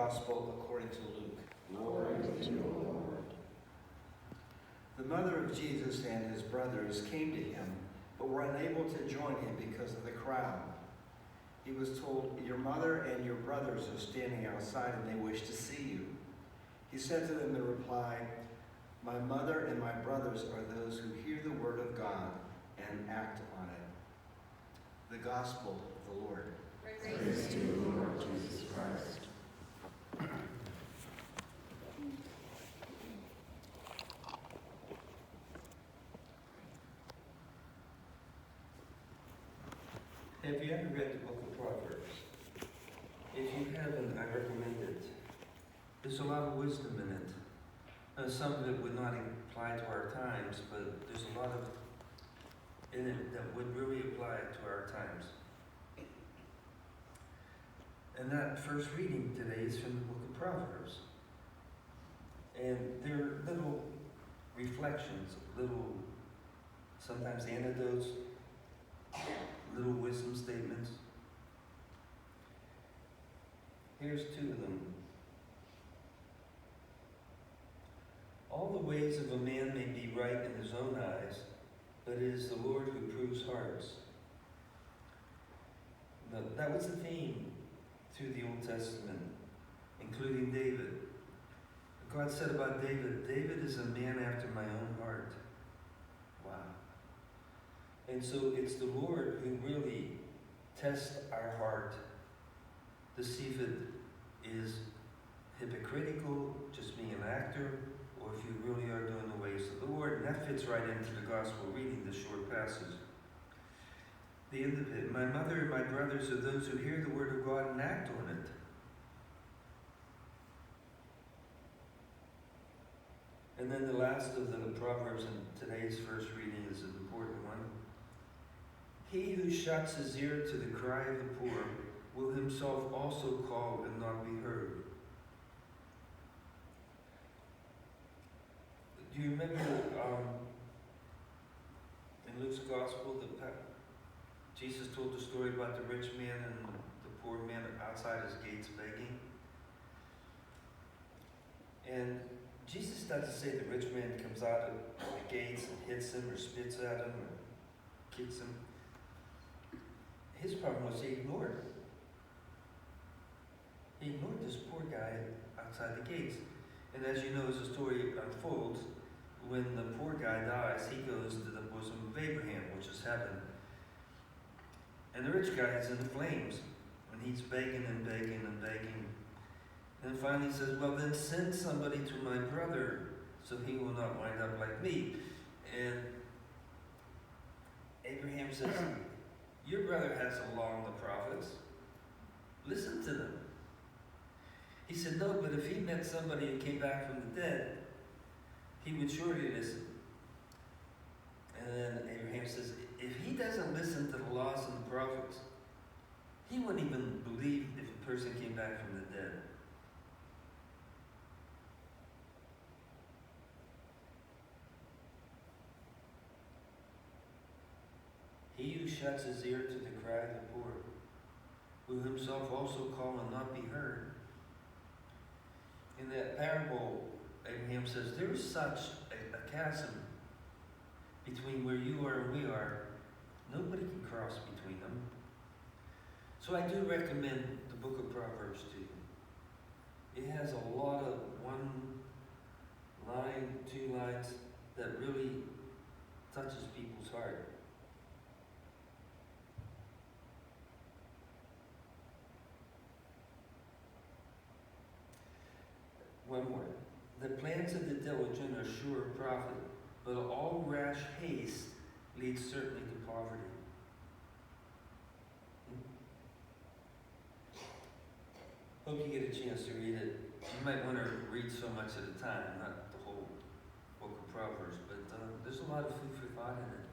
Gospel according to Luke. Glory to you, Lord. The mother of Jesus and his brothers came to him, but were unable to join him because of the crowd. He was told, "Your mother and your brothers are standing outside and they wish to see you." He said to them in reply, "My mother and my brothers are those who hear the word of God and act on it." The Gospel of the Lord. Praise to you, Lord Jesus Christ. Have you ever read the book of Proverbs? If you haven't, I recommend it. There's a lot of wisdom in it. Some of it would not apply to our times, but there's a lot of in it that would really apply to our times. And that first reading today is from the book of Proverbs. And they're little reflections, little, sometimes anecdotes, little wisdom statements. Here's two of them. All the ways of a man may be right in his own eyes, but it is the Lord who proves hearts. Now, that was the theme through the Old Testament, including David. God said about David, "David is a man after my own heart." Wow. And so it's the Lord who really tests our heart to see if it is hypocritical, just being an actor, or if you really are doing the ways of the Lord. And that fits right into the gospel reading, this short passage. The end of it, "My mother and my brothers are those who hear the word of God and act on it." And then the last of the Proverbs in today's first reading is an important one. "He who shuts his ear to the cry of the poor will himself also call and not be heard." Do you remember in Luke's Gospel that Jesus told the story about the rich man and the poor man outside his gates begging? And Jesus doesn't say the rich man comes out of the gates and hits him or spits at him or kicks him. His problem was he ignored him. He ignored this poor guy outside the gates. And as you know, as the story unfolds, when the poor guy dies, he goes to the bosom of Abraham, which is heaven. And the rich guy is in the flames, and he's begging and begging and begging. And finally he says, "Well, then send somebody to my brother so he will not wind up like me." And Abraham says, "Your brother has along the prophets. Listen to them." He said, "No, but if he met somebody who came back from the dead, he would surely listen." And then Abraham says, "If he doesn't listen to the laws and the prophets, he wouldn't even believe if a person came back from the dead." "He who shuts his ear to the cry of the poor will himself also call and not be heard." In that parable, Abraham says, there is such a chasm between where you are and we are. Nobody can cross between them. So I do recommend the book of Proverbs to you. It has a lot of one line, two lines that really touches people's heart. One more. "The plans of the diligent are sure of profit, but all rash haste leads certainly to poverty." Hope you get a chance to read it. You might want to read so much at a time, not the whole book of Proverbs, but there's a lot of food for thought in it.